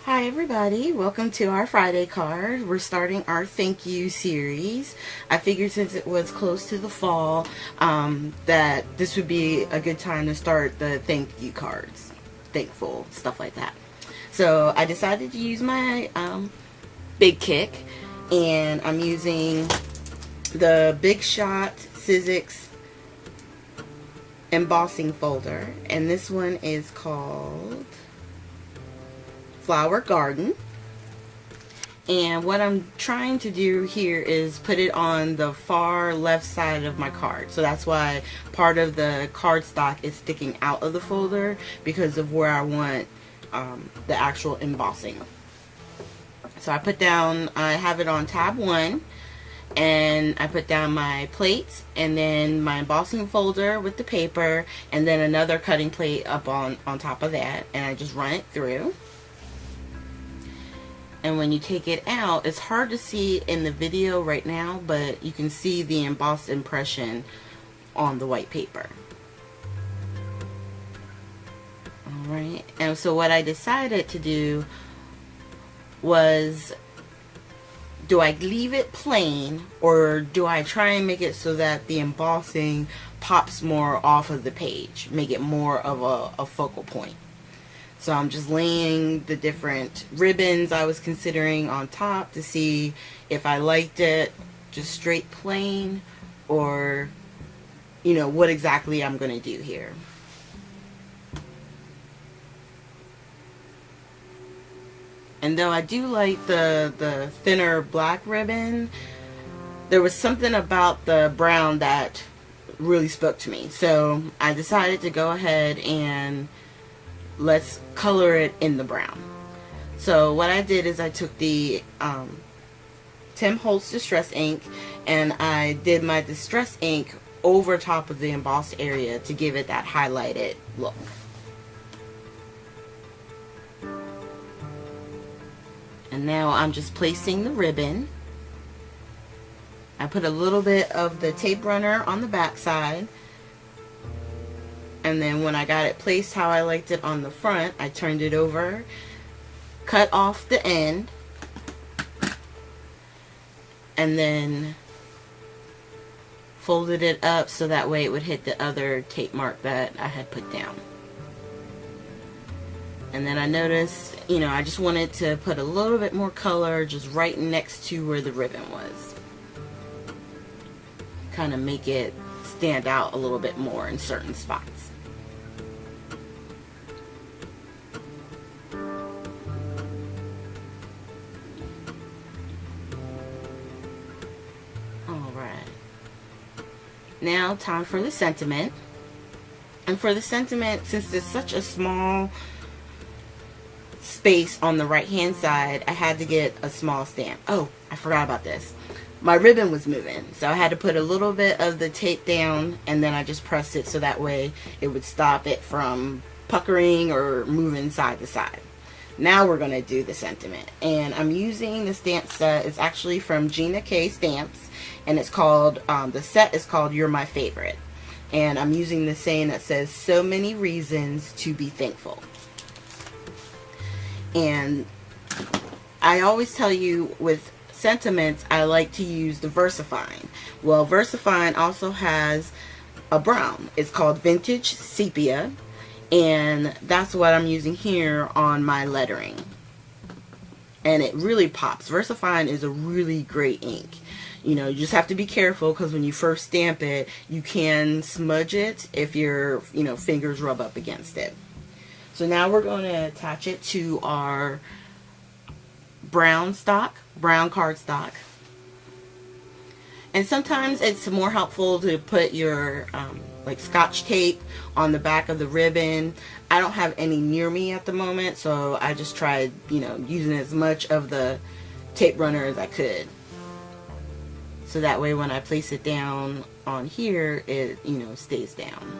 Hi everybody, welcome to our Friday card. We're starting our thank you series. I figured since it was close to the fall that this would be a good time to start the thank you cards. Thankful, stuff like that. So I decided to use my Big Kick, and I'm using the Big Shot Sizzix embossing folder, and this one is called Flower Garden. And what I'm trying to do here is put it on the far left side of my card, so that's why part of the cardstock is sticking out of the folder, because of where I want the actual embossing. So I have it on tab 1, and I put down my plates, and then my embossing folder with the paper, and then another cutting plate up on top of that, and I just run it through. And when you take it out, it's hard to see in the video right now, but you can see the embossed impression on the white paper. Alright, and so what I decided to do was, do I leave it plain, or do I try and make it so that the embossing pops more off of the page, make it more of a focal point? So I'm just laying the different ribbons I was considering on top to see if I liked it just straight plain, or what exactly I'm going to do here. And though I do like the thinner black ribbon, there was something about the brown that really spoke to me. So I decided to go ahead and let's color it in the brown. So what I did is I took the Tim Holtz Distress ink, and I did my Distress ink over top of the embossed area to give it that highlighted look. And now I'm just placing the ribbon. I put a little bit of the tape runner on the back side, and then when I got it placed how I liked it on the front, I turned it over, cut off the end, and then folded it up so that way it would hit the other tape mark that I had put down. And then I noticed, I just wanted to put a little bit more color just right next to where the ribbon was. Kind of make it stand out a little bit more in certain spots. Now time for the sentiment. And for the sentiment, since it's such a small space on the right hand side, I had to get a small stamp. Oh, I forgot about this. My ribbon was moving, so I had to put a little bit of the tape down, and then I just pressed it so that way it would stop it from puckering or moving side to side. Now we're going to do the sentiment, and I'm using the stamp set. It's actually from Gina K Stamps, and it's called, the set is called You're My Favorite. And I'm using the saying that says, so many reasons to be thankful. And I always tell you with sentiments, I like to use the VersaFine. Well, VersaFine also has a brown. It's called Vintage Sepia. And that's what I'm using here on my lettering. And it really pops. VersaFine is a really great ink. You just have to be careful, because when you first stamp it, you can smudge it if your fingers rub up against it. So now we're going to attach it to our brown cardstock. And sometimes it's more helpful to put your like Scotch tape on the back of the ribbon. I don't have any near me at the moment, so I just tried using as much of the tape runner as I could, so that way when I place it down on here, it stays down.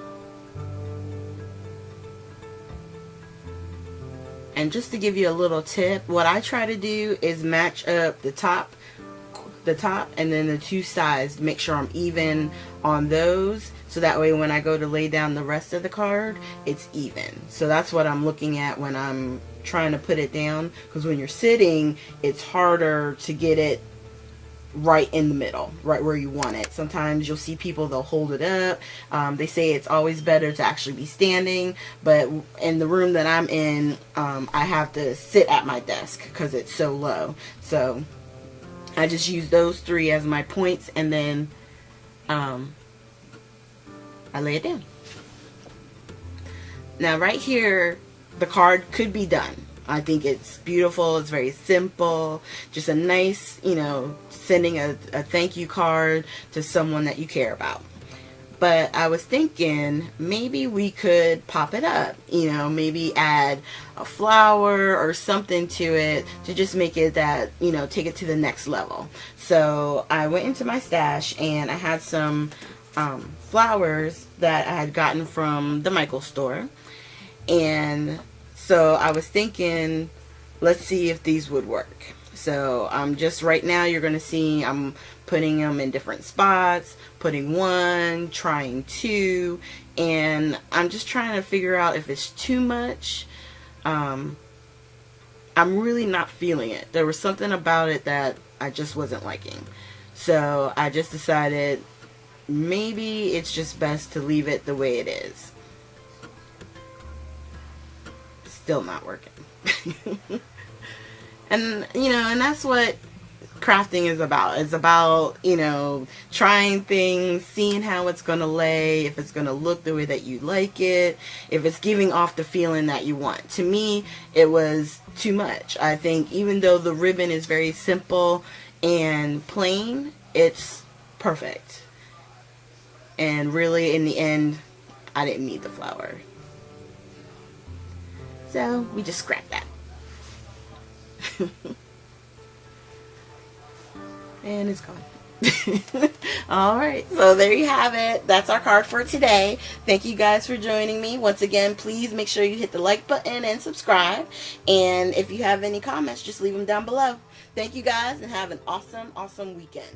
And just to give you a little tip, what I try to do is match up the top and then the two sides, make sure I'm even on those, so that way when I go to lay down the rest of the card, it's even. So that's what I'm looking at when I'm trying to put it down, because when you're sitting, it's harder to get it right in the middle, right where you want it. Sometimes you'll see people, they'll hold it up. They say it's always better to actually be standing, but in the room that I'm in, I have to sit at my desk because it's so low. So I just use those 3 as my points, and then I lay it down. Now right here, the card could be done. I think it's beautiful. It's very simple. Just a nice, sending a thank you card to someone that you care about. But I was thinking maybe we could pop it up, maybe add a flower or something to it to just make it that, take it to the next level. So I went into my stash and I had some flowers that I had gotten from the Michaels store. And so I was thinking, let's see if these would work. So just right now you're going to see I'm putting them in different spots, putting 1, trying 2, and I'm just trying to figure out if it's too much. I'm really not feeling it. There was something about it that I just wasn't liking. So I just decided maybe it's just best to leave it the way it is. Still not working. And and that's what crafting is about. It's about trying things, seeing how it's gonna lay, if it's gonna look the way that you like it, if it's giving off the feeling that you want. To me, it was too much. I think even though the ribbon is very simple and plain, it's perfect. And really, in the end, I didn't need the flower. So we just scrapped that. And it's gone. Alright, so there you have it. That's our card for today. Thank you guys for joining me. Once again, please make sure you hit the like button and subscribe. And if you have any comments, just leave them down below. Thank you guys, and have an awesome, awesome weekend.